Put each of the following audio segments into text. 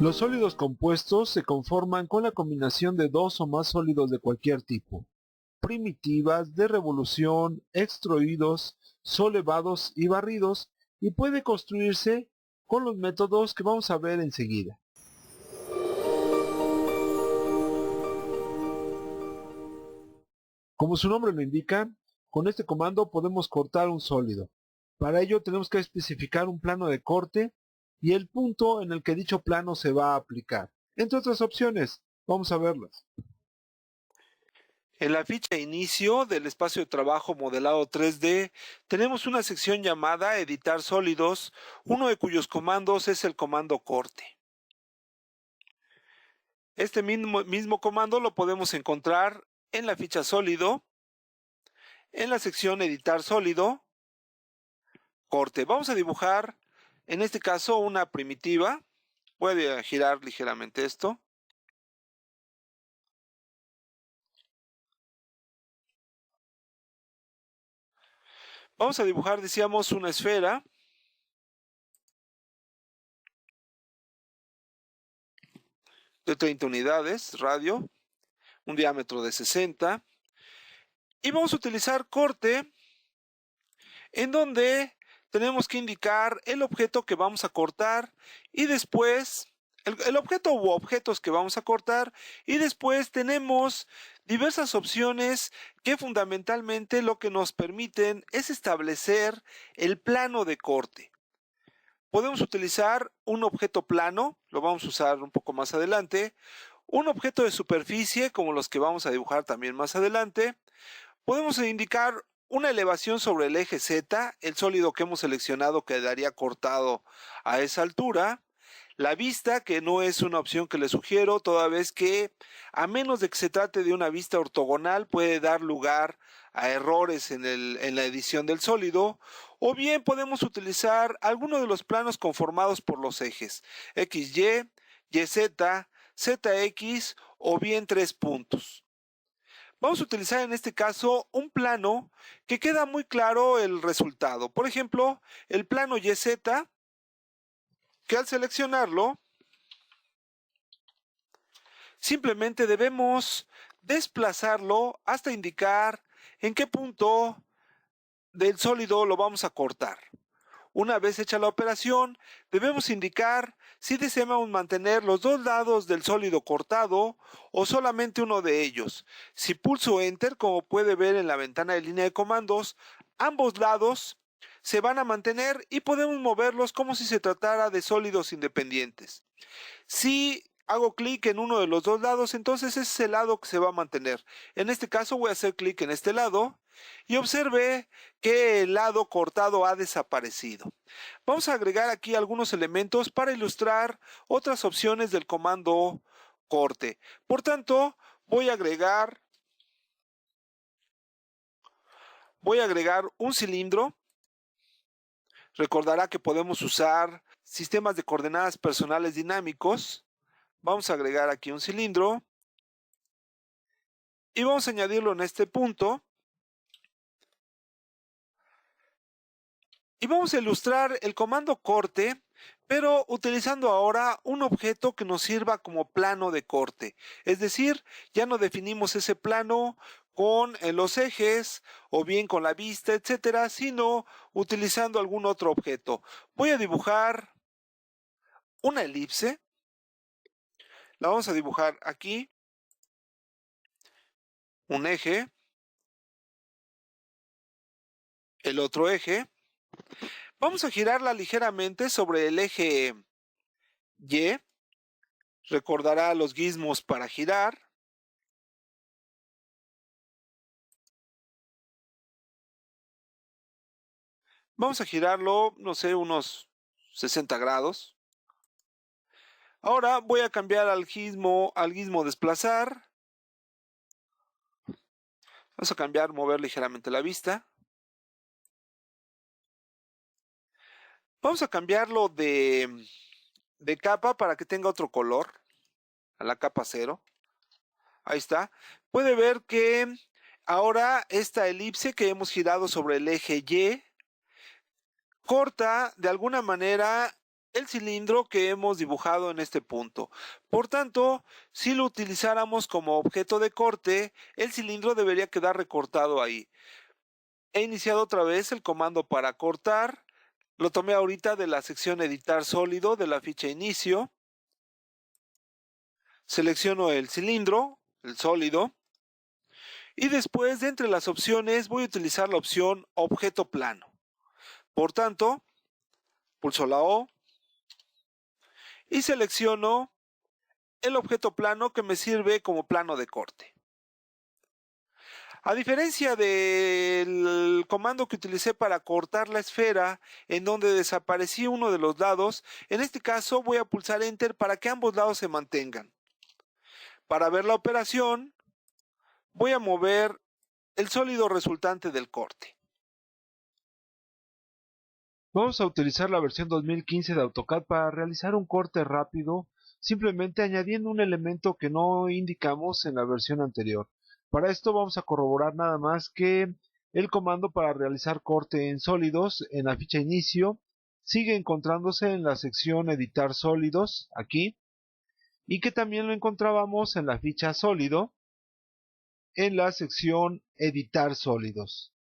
Los sólidos compuestos se conforman con la combinación de dos o más sólidos de cualquier tipo: primitivas, de revolución, extruidos, solevados y barridos, y puede construirse con los métodos que vamos a ver enseguida. Como su nombre lo indica, con este comando podemos cortar un sólido. Para ello tenemos que especificar un plano de corte y el punto en el que dicho plano se va a aplicar. Entre otras opciones, vamos a verlas. En la ficha inicio del espacio de trabajo modelado 3D tenemos una sección llamada Editar sólidos, uno de cuyos comandos es el comando corte. Este mismo comando lo podemos encontrar en la ficha sólido, en la sección Editar sólido, corte. Vamos a dibujar, en este caso, una primitiva. Voy a girar ligeramente esto. Vamos a dibujar, decíamos, una esfera. De 30 unidades, radio, un diámetro de 60. Y vamos a utilizar corte, en donde tenemos que indicar el objeto que vamos a cortar y después el objeto u objetos que vamos a cortar, y después tenemos diversas opciones que fundamentalmente lo que nos permiten es establecer el plano de corte. Podemos utilizar un objeto plano, lo vamos a usar un poco más adelante, un objeto de superficie como los que vamos a dibujar también más adelante. Podemos indicar una elevación sobre el eje Z, el sólido que hemos seleccionado quedaría cortado a esa altura. La vista, que no es una opción que le sugiero, toda vez que, a menos de que se trate de una vista ortogonal, puede dar lugar a errores en la edición del sólido. O bien podemos utilizar alguno de los planos conformados por los ejes XY, YZ, ZX o bien 3 puntos. Vamos a utilizar en este caso un plano que queda muy claro el resultado. Por ejemplo, el plano YZ, que al seleccionarlo, simplemente debemos desplazarlo hasta indicar en qué punto del sólido lo vamos a cortar. Una vez hecha la operación, debemos indicar si deseamos mantener los dos lados del sólido cortado o solamente uno de ellos. Si pulso Enter, como puede ver en la ventana de línea de comandos, ambos lados se van a mantener y podemos moverlos como si se tratara de sólidos independientes. Si hago clic en uno de los dos lados, entonces ese es el lado que se va a mantener. En este caso voy a hacer clic en este lado y observe que el lado cortado ha desaparecido. Vamos a agregar aquí algunos elementos para ilustrar otras opciones del comando corte. Por tanto, voy a agregar un cilindro. Recordará que podemos usar sistemas de coordenadas personales dinámicos. Vamos a agregar aquí un cilindro y vamos a añadirlo en este punto. Y vamos a ilustrar el comando corte, pero utilizando ahora un objeto que nos sirva como plano de corte. Es decir, ya no definimos ese plano con los ejes o bien con la vista, etcétera, sino utilizando algún otro objeto. Voy a dibujar una elipse. La vamos a dibujar aquí. Un eje. El otro eje. Vamos a girarla ligeramente sobre el eje Y. Recordará los gizmos para girar. Vamos a girarlo, no sé, unos 60 grados. Ahora voy a cambiar al gizmo desplazar. Vamos a cambiar, mover ligeramente la vista. Vamos a cambiarlo de capa para que tenga otro color. A la capa 0. Ahí está. Puede ver que ahora esta elipse que hemos girado sobre el eje Y corta de alguna manera el cilindro que hemos dibujado en este punto. Por tanto, si lo utilizáramos como objeto de corte, el cilindro debería quedar recortado ahí. He iniciado otra vez el comando para cortar. Lo tomé ahorita de la sección editar sólido de la ficha inicio. Selecciono el cilindro, el sólido. Y después, de entre las opciones, voy a utilizar la opción objeto plano. Por tanto, pulso la O y selecciono el objeto plano que me sirve como plano de corte. A diferencia del comando que utilicé para cortar la esfera, en donde desaparecía uno de los lados, en este caso voy a pulsar Enter para que ambos lados se mantengan. Para ver la operación, voy a mover el sólido resultante del corte. Vamos a utilizar la versión 2015 de AutoCAD para realizar un corte rápido, simplemente añadiendo un elemento que no indicamos en la versión anterior. Para esto vamos a corroborar nada más que el comando para realizar corte en sólidos en la ficha inicio sigue encontrándose en la sección editar sólidos aquí y que también lo encontrábamos en la ficha sólido en la sección editar sólidos.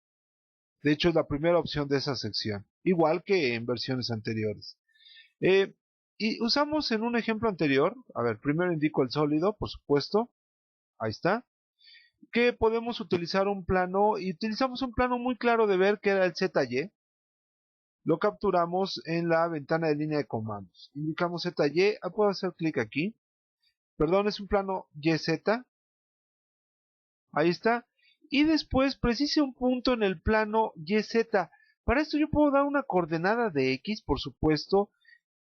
De hecho es la primera opción de esa sección, igual que en versiones anteriores. Y usamos en un ejemplo anterior, a ver, primero indico el sólido, por supuesto, ahí está, que podemos utilizar un plano, y utilizamos un plano muy claro de ver que era el ZY, lo capturamos en la ventana de línea de comandos, indicamos ZY, puedo hacer clic aquí, perdón, es un plano YZ, ahí está, y después precise un punto en el plano YZ. Para esto yo puedo dar una coordenada de X, por supuesto,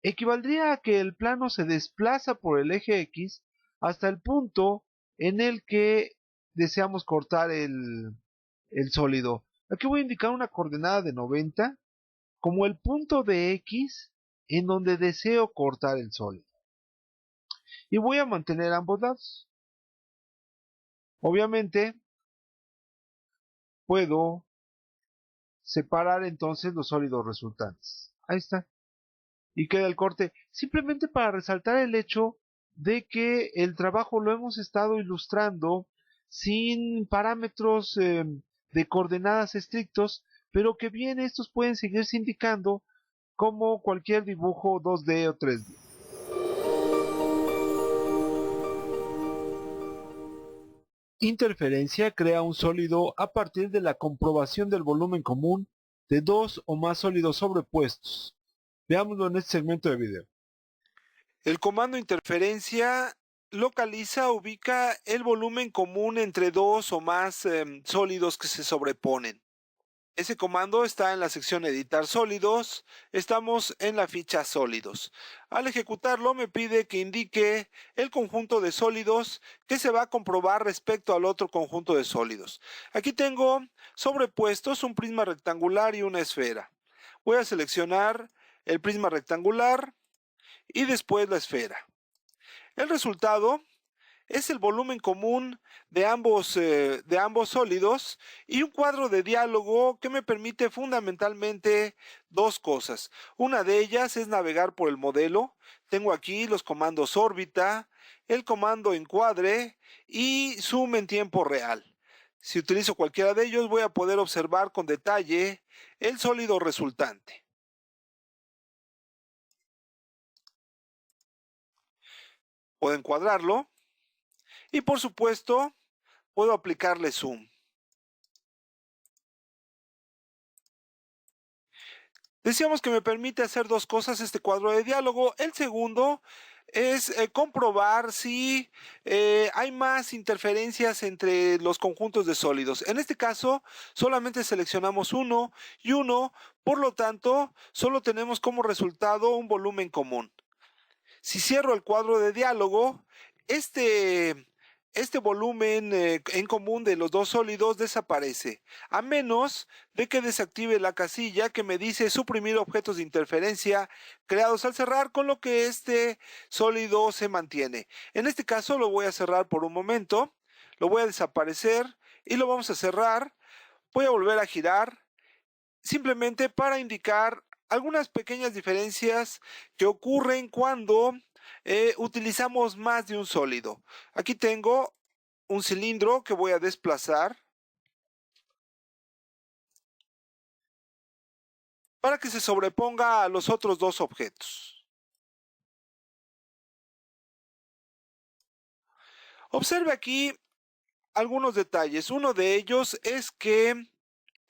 equivaldría a que el plano se desplaza por el eje X hasta el punto en el que deseamos cortar el sólido. Aquí voy a indicar una coordenada de 90 como el punto de X en donde deseo cortar el sólido. Y voy a mantener ambos lados. Obviamente, puedo separar entonces los sólidos resultantes. Ahí está. Y queda el corte. Simplemente para resaltar el hecho de que el trabajo lo hemos estado ilustrando sin parámetros de coordenadas estrictos, pero que bien estos pueden seguirse indicando como cualquier dibujo 2D o 3D. Interferencia crea un sólido a partir de la comprobación del volumen común de dos o más sólidos sobrepuestos. Veámoslo en este segmento de video. El comando interferencia localiza, ubica el volumen común entre dos o más sólidos que se sobreponen. Ese comando está en la sección editar sólidos, estamos en la ficha sólidos. Al ejecutarlo me pide que indique el conjunto de sólidos que se va a comprobar respecto al otro conjunto de sólidos. Aquí tengo sobrepuestos un prisma rectangular y una esfera. Voy a seleccionar el prisma rectangular y después la esfera. El resultado es el volumen común de ambos sólidos y un cuadro de diálogo que me permite fundamentalmente dos cosas. Una de ellas es navegar por el modelo. Tengo aquí los comandos órbita, el comando encuadre y zoom en tiempo real. Si utilizo cualquiera de ellos voy a poder observar con detalle el sólido resultante. Puedo encuadrarlo. Y por supuesto, puedo aplicarle zoom. Decíamos que me permite hacer dos cosas este cuadro de diálogo. El segundo es comprobar si hay más interferencias entre los conjuntos de sólidos. En este caso, solamente seleccionamos uno y uno, por lo tanto, solo tenemos como resultado un volumen común. Si cierro el cuadro de diálogo, este volumen en común de los dos sólidos desaparece, a menos de que desactive la casilla que me dice suprimir objetos de interferencia creados al cerrar, con lo que este sólido se mantiene. En este caso lo voy a cerrar por un momento, lo voy a desaparecer y lo vamos a cerrar. Voy a volver a girar, simplemente para indicar algunas pequeñas diferencias que ocurren cuando utilizamos más de un sólido. Aquí tengo un cilindro que voy a desplazar para que se sobreponga a los otros dos objetos. Observe aquí algunos detalles. Uno de ellos es que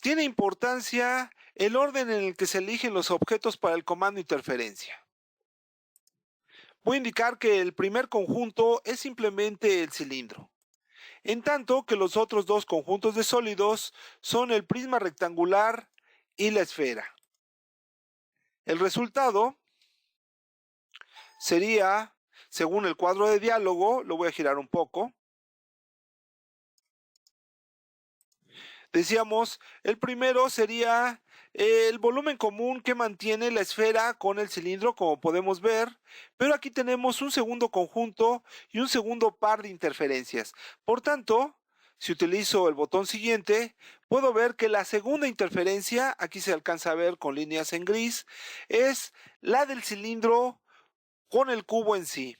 tiene importancia el orden en el que se eligen los objetos para el comando interferencia. Voy a indicar que el primer conjunto es simplemente el cilindro, en tanto que los otros dos conjuntos de sólidos son el prisma rectangular y la esfera. El resultado sería, según el cuadro de diálogo, lo voy a girar un poco. Decíamos, el primero sería el volumen común que mantiene la esfera con el cilindro, como podemos ver, pero aquí tenemos un segundo conjunto y un segundo par de interferencias. Por tanto, si utilizo el botón siguiente, puedo ver que la segunda interferencia, aquí se alcanza a ver con líneas en gris, es la del cilindro con el cubo en sí.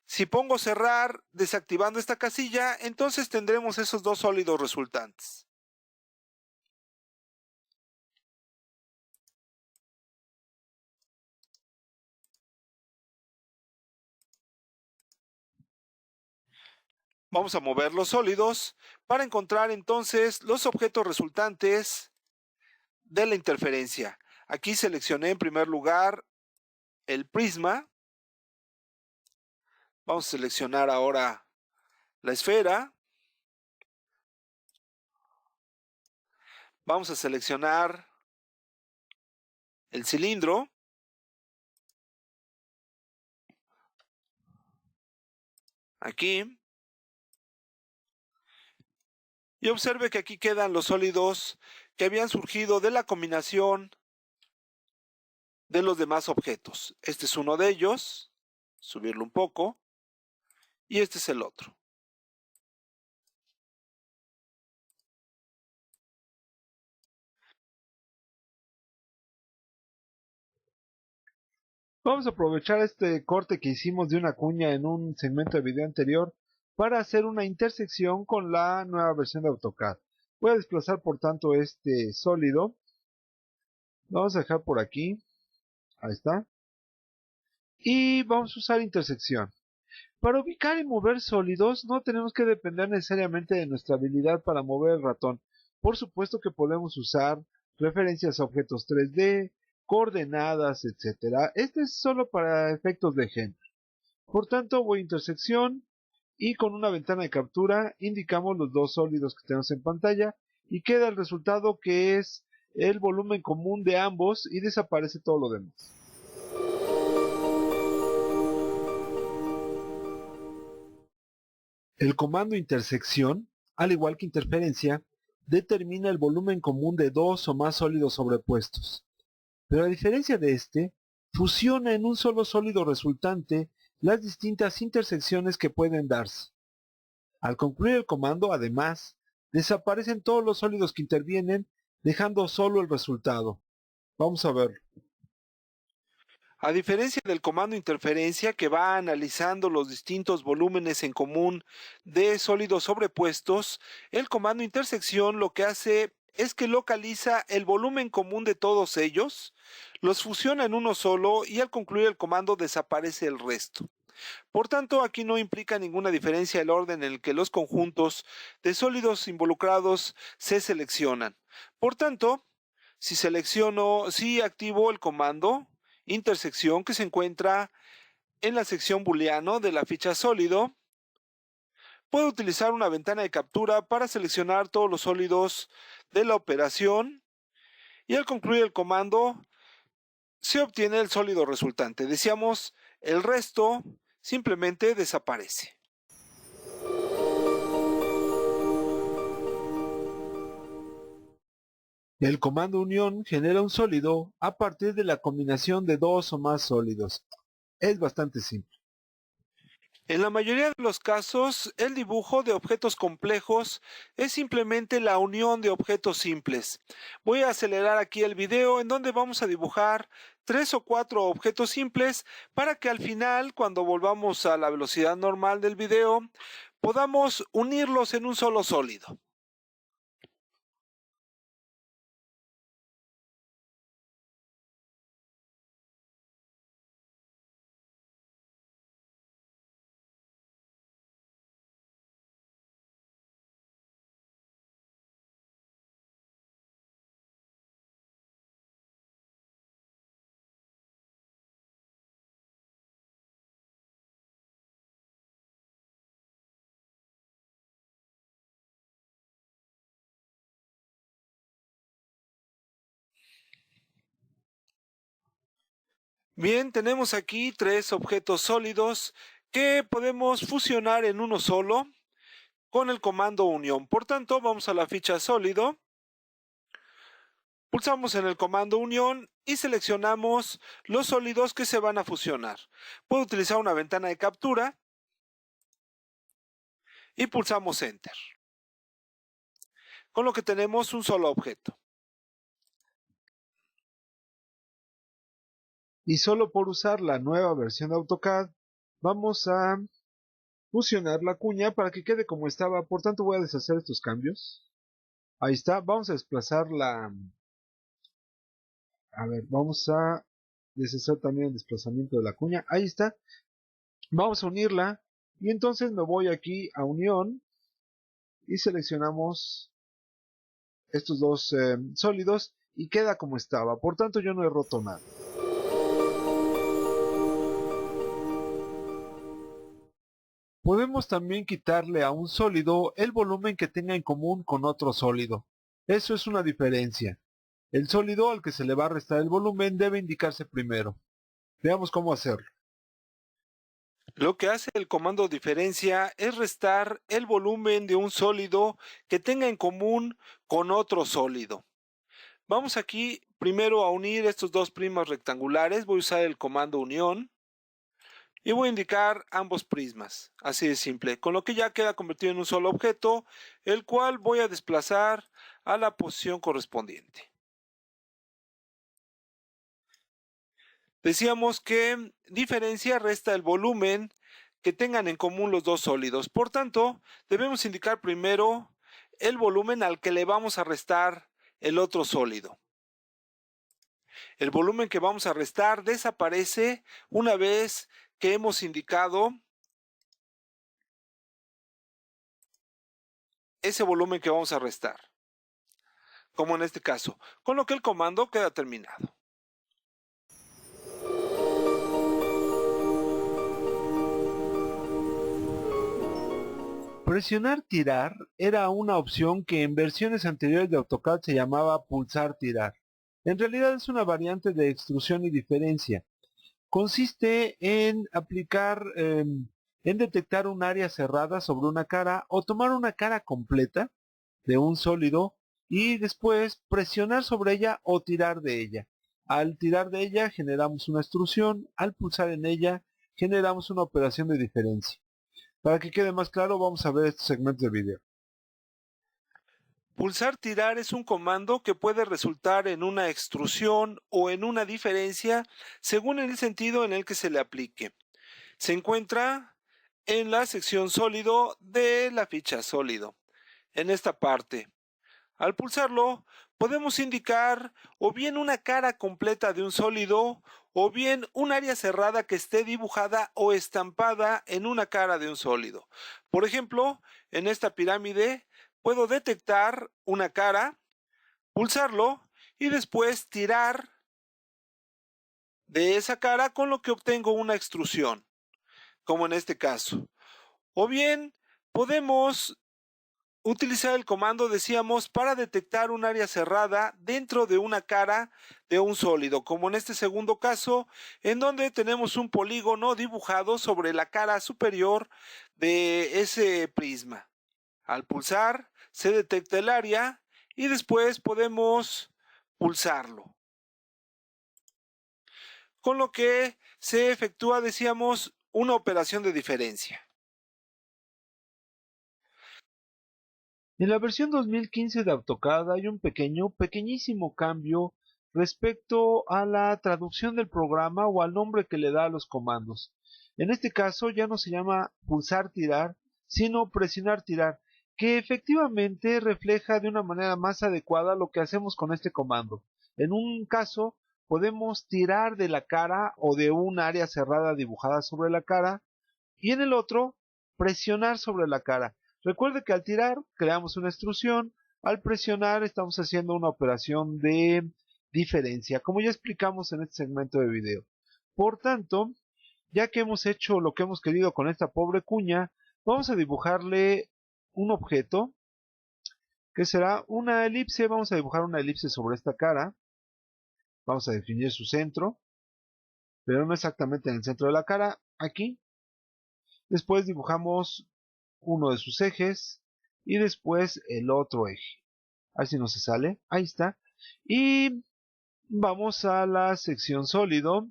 Si pongo cerrar desactivando esta casilla, entonces tendremos esos dos sólidos resultantes. Vamos a mover los sólidos para encontrar entonces los objetos resultantes de la interferencia. Aquí seleccioné en primer lugar el prisma. Vamos a seleccionar ahora la esfera. Vamos a seleccionar el cilindro. Aquí. Y observe que aquí quedan los sólidos que habían surgido de la combinación de los demás objetos. Este es uno de ellos. Subirlo un poco. Y este es el otro. Vamos a aprovechar este corte que hicimos de una cuña en un segmento de video anterior para hacer una intersección con la nueva versión de AutoCAD. Voy a desplazar por tanto este sólido. Lo vamos a dejar por aquí. Ahí está. Y vamos a usar intersección. Para ubicar y mover sólidos no tenemos que depender necesariamente de nuestra habilidad para mover el ratón. Por supuesto que podemos usar referencias a objetos 3D, coordenadas, etc. Este es solo para efectos de ejemplo. Por tanto, voy a intersección y con una ventana de captura indicamos los dos sólidos que tenemos en pantalla y queda el resultado que es el volumen común de ambos y desaparece todo lo demás. El comando intersección, al igual que interferencia, determina el volumen común de dos o más sólidos sobrepuestos. Pero a diferencia de este, fusiona en un solo sólido resultante las distintas intersecciones que pueden darse. Al concluir el comando, además, desaparecen todos los sólidos que intervienen, dejando solo el resultado. Vamos a verlo. A diferencia del comando interferencia que va analizando los distintos volúmenes en común de sólidos sobrepuestos, el comando intersección lo que hace es que localiza el volumen común de todos ellos, los fusiona en uno solo y al concluir el comando desaparece el resto. Por tanto, aquí no implica ninguna diferencia el orden en el que los conjuntos de sólidos involucrados se seleccionan. Por tanto, si activo el comando intersección que se encuentra en la sección booleano de la ficha sólido, puedo utilizar una ventana de captura para seleccionar todos los sólidos de la operación y al concluir el comando se obtiene el sólido resultante. Decíamos, el resto simplemente desaparece. El comando unión genera un sólido a partir de la combinación de dos o más sólidos. Es bastante simple. En la mayoría de los casos, el dibujo de objetos complejos es simplemente la unión de objetos simples. Voy a acelerar aquí el video en donde vamos a dibujar 3 o 4 objetos simples para que al final, cuando volvamos a la velocidad normal del video, podamos unirlos en un solo sólido. Bien, tenemos aquí 3 objetos sólidos que podemos fusionar en uno solo con el comando unión. Por tanto, vamos a la ficha sólido, pulsamos en el comando unión y seleccionamos los sólidos que se van a fusionar. Puedo utilizar una ventana de captura y pulsamos enter, con lo que tenemos un solo objeto. Y solo por usar la nueva versión de AutoCAD, vamos a fusionar la cuña para que quede como estaba. Por tanto, voy a deshacer estos cambios. Ahí está. Vamos a desplazar la... A ver, vamos a deshacer también el desplazamiento de la cuña. Ahí está. Vamos a unirla. Y entonces me voy aquí a unión. Y seleccionamos estos dos sólidos. Y queda como estaba. Por tanto, yo no he roto nada. Podemos también quitarle a un sólido el volumen que tenga en común con otro sólido. Eso es una diferencia. El sólido al que se le va a restar el volumen debe indicarse primero. Veamos cómo hacerlo. Lo que hace el comando diferencia es restar el volumen de un sólido que tenga en común con otro sólido. Vamos aquí primero a unir estos dos prismas rectangulares. Voy a usar el comando unión y voy a indicar ambos prismas. Así de simple, con lo que ya queda convertido en un solo objeto, el cual voy a desplazar a la posición correspondiente. Decíamos que diferencia resta el volumen que tengan en común los dos sólidos. Por tanto, debemos indicar primero el volumen al que le vamos a restar el otro sólido. El volumen que vamos a restar desaparece una vez que hemos indicado ese volumen que vamos a restar, como en este caso, con lo que el comando queda terminado. Presionar tirar era una opción que en versiones anteriores de AutoCAD se llamaba pulsar tirar. En realidad es una variante de extrusión y diferencia. Consiste en en detectar un área cerrada sobre una cara o tomar una cara completa de un sólido y después presionar sobre ella o tirar de ella. Al tirar de ella generamos una extrusión, al pulsar en ella generamos una operación de diferencia. Para que quede más claro, vamos a ver estos segmentos de video. Pulsar tirar es un comando que puede resultar en una extrusión o en una diferencia según el sentido en el que se le aplique. Se encuentra en la sección sólido de la ficha sólido. En esta parte, al pulsarlo, podemos indicar o bien una cara completa de un sólido o bien un área cerrada que esté dibujada o estampada en una cara de un sólido. Por ejemplo, en esta pirámide puedo detectar una cara, pulsarlo y después tirar de esa cara, con lo que obtengo una extrusión, como en este caso. O bien podemos utilizar el comando, decíamos, para detectar un área cerrada dentro de una cara de un sólido, como en este segundo caso, en donde tenemos un polígono dibujado sobre la cara superior de ese prisma. Al pulsar, se detecta el área y después podemos pulsarlo, con lo que se efectúa, decíamos, una operación de diferencia. En la versión 2015 de AutoCAD hay un pequeñísimo cambio respecto a la traducción del programa o al nombre que le da a los comandos. En este caso ya no se llama pulsar tirar, sino presionar tirar, que efectivamente refleja de una manera más adecuada lo que hacemos con este comando. En un caso podemos tirar de la cara o de un área cerrada dibujada sobre la cara, y en el otro presionar sobre la cara. Recuerde que al tirar creamos una extrusión, al presionar estamos haciendo una operación de diferencia, como ya explicamos en este segmento de video. Por tanto, ya que hemos hecho lo que hemos querido con esta pobre cuña, vamos a dibujarle un objeto que será una elipse. Vamos a dibujar una elipse sobre esta cara. Vamos a definir su centro, pero no exactamente en el centro de la cara, aquí. Después dibujamos uno de sus ejes y después el otro eje. A ver si no se sale. Ahí está. Y vamos a la sección sólido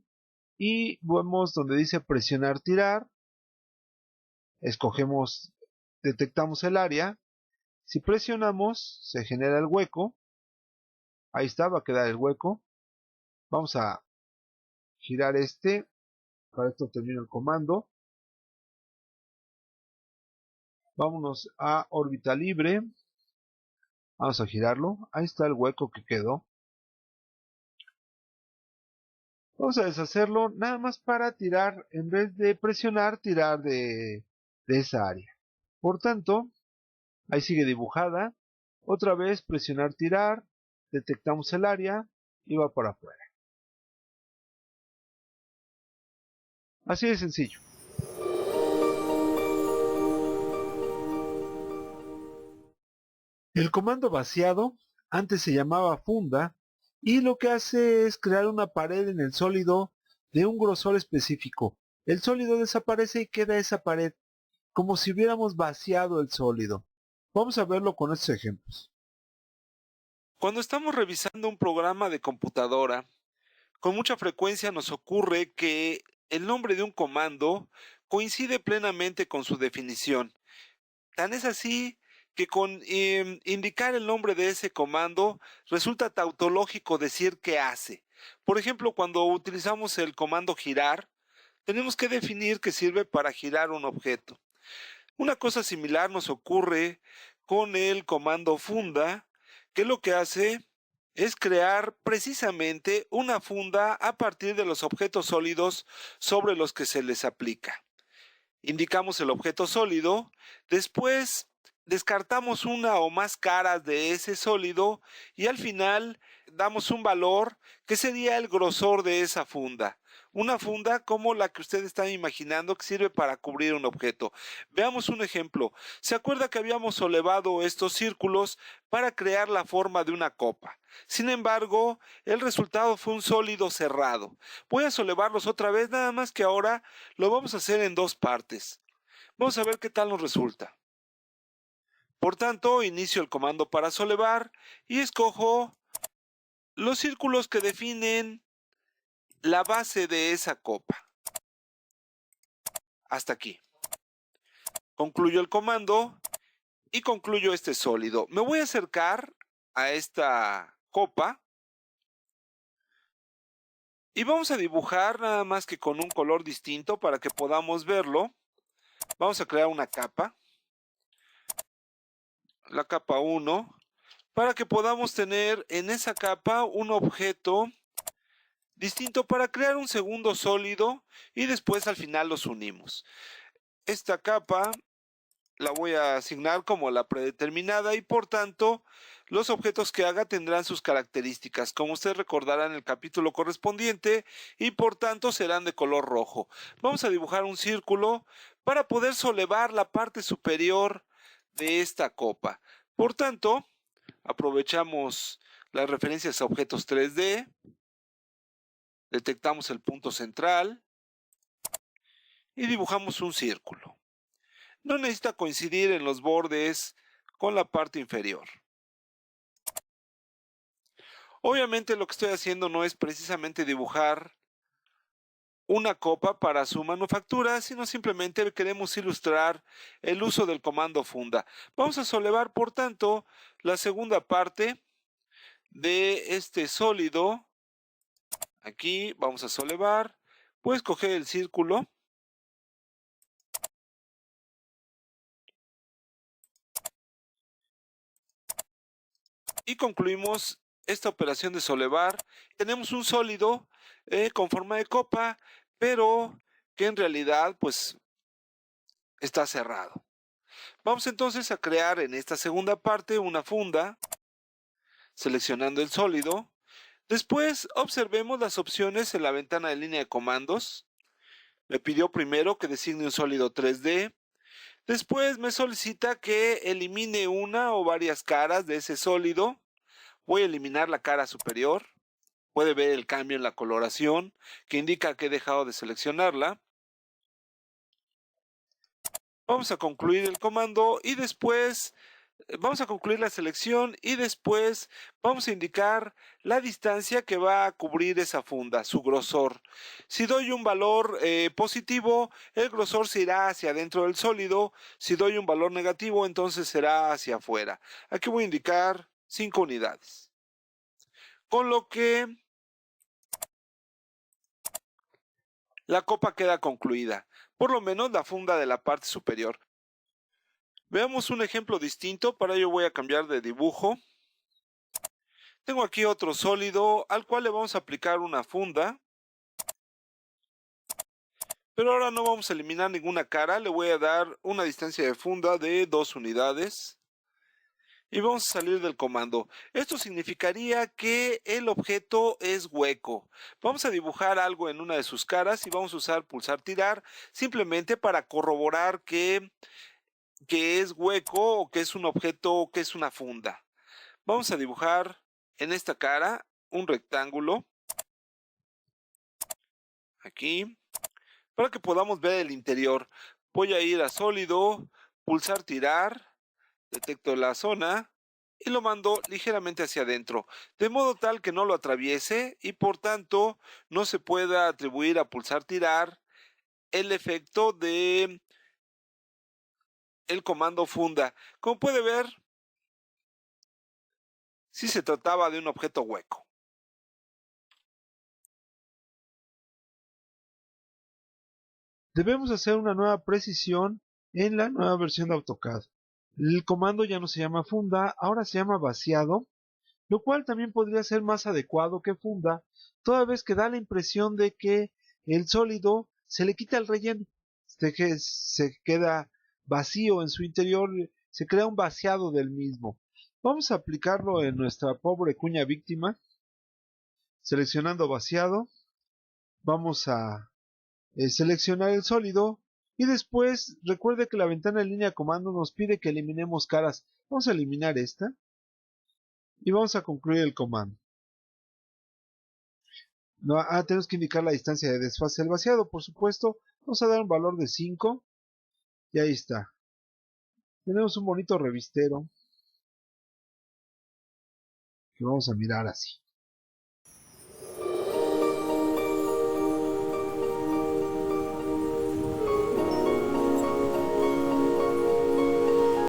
y vemos donde dice presionar tirar. Escogemos, detectamos el área. Si presionamos, se genera el hueco. Ahí está, va a quedar el hueco. Vamos a girar este. Para esto termino el comando. Vámonos a órbita libre. Vamos a girarlo. Ahí está el hueco que quedó. Vamos a deshacerlo nada más para tirar, en vez de presionar, tirar de esa área. Por tanto, ahí sigue dibujada. Otra vez presionar, tirar. Detectamos el área y va para afuera. Así de sencillo. El comando vaciado antes se llamaba funda y lo que hace es crear una pared en el sólido de un grosor específico. El sólido desaparece y queda esa pared, como si hubiéramos vaciado el sólido. Vamos a verlo con estos ejemplos. Cuando estamos revisando un programa de computadora, con mucha frecuencia nos ocurre que el nombre de un comando coincide plenamente con su definición. Tan es así que con indicar el nombre de ese comando resulta tautológico decir qué hace. Por ejemplo, cuando utilizamos el comando girar, tenemos que definir que sirve para girar un objeto. Una cosa similar nos ocurre con el comando funda, que lo que hace es crear precisamente una funda a partir de los objetos sólidos sobre los que se les aplica. Indicamos el objeto sólido, después descartamos una o más caras de ese sólido y al final damos un valor que sería el grosor de esa funda. Una funda como la que usted está imaginando que sirve para cubrir un objeto. Veamos un ejemplo. ¿Se acuerda que habíamos solevado estos círculos para crear la forma de una copa? Sin embargo, el resultado fue un sólido cerrado. Voy a solevarlos otra vez, nada más que ahora lo vamos a hacer en dos partes. Vamos a ver qué tal nos resulta. Por tanto, inicio el comando para solevar y escojo los círculos que definen la base de esa copa. Hasta aquí. Concluyo el comando y concluyo este sólido. Me voy a acercar a esta copa y vamos a dibujar nada más que con un color distinto para que podamos verlo. Vamos a crear una capa. La capa 1, para que podamos tener en esa capa un objeto distinto para crear un segundo sólido y después al final los unimos. Esta capa la voy a asignar como la predeterminada y por tanto los objetos que haga tendrán sus características, como usted recordará en el capítulo correspondiente, y por tanto serán de color rojo. Vamos a dibujar un círculo para poder solevar la parte superior de esta copa. Por tanto, aprovechamos las referencias a objetos 3D, detectamos el punto central y dibujamos un círculo. No necesita coincidir en los bordes con la parte inferior. Obviamente lo que estoy haciendo no es precisamente dibujar una copa para su manufactura, sino simplemente queremos ilustrar el uso del comando funda. Vamos a solevar, por tanto, la segunda parte de este sólido. Aquí vamos a solevar, puedes coger el círculo y concluimos esta operación de solevar. Tenemos un sólido con forma de copa, pero que en realidad pues está cerrado. Vamos entonces a crear en esta segunda parte una funda, seleccionando el sólido. Después observemos las opciones en la ventana de línea de comandos. Me pidió primero que designe un sólido 3D. Después me solicita que elimine una o varias caras de ese sólido. Voy a eliminar la cara superior. Puede ver el cambio en la coloración que indica que he dejado de seleccionarla. Vamos a concluir el comando y después vamos a concluir la selección y después vamos a indicar la distancia que va a cubrir esa funda, su grosor. Si doy un valor positivo, el grosor se irá hacia adentro del sólido. Si doy un valor negativo, entonces será hacia afuera. Aquí voy a indicar 5 unidades. Con lo que la copa queda concluida, por lo menos la funda de la parte superior. Veamos un ejemplo distinto, para ello voy a cambiar de dibujo. Tengo aquí otro sólido al cual le vamos a aplicar una funda. Pero ahora no vamos a eliminar ninguna cara, le voy a dar una distancia de funda de 2 unidades. Y vamos a salir del comando. Esto significaría que el objeto es hueco. Vamos a dibujar algo en una de sus caras y vamos a usar pulsar tirar simplemente para corroborar que es hueco o que es un objeto, que es una funda. Vamos a dibujar en esta cara un rectángulo. Aquí. Para que podamos ver el interior. Voy a ir a sólido, pulsar tirar, detecto la zona y lo mando ligeramente hacia adentro, de modo tal que no lo atraviese y por tanto no se pueda atribuir a pulsar tirar el efecto de el comando funda. Como puede ver, si se trataba de un objeto hueco. Debemos hacer una nueva precisión en la nueva versión de AutoCAD. El comando ya no se llama funda, ahora se llama vaciado, lo cual también podría ser más adecuado que funda, toda vez que da la impresión de que el sólido se le quita el relleno, se queda vacío en su interior, se crea un vaciado del mismo. Vamos a aplicarlo en nuestra pobre cuña víctima, seleccionando vaciado, vamos a seleccionar el sólido y después recuerde que la ventana de línea de comando nos pide que eliminemos caras. Vamos a eliminar esta y vamos a concluir el comando. No, tenemos que indicar la distancia de desfase del vaciado, por supuesto. Vamos a dar un valor de 5 y ahí está. Tenemos un bonito revistero que vamos a mirar así.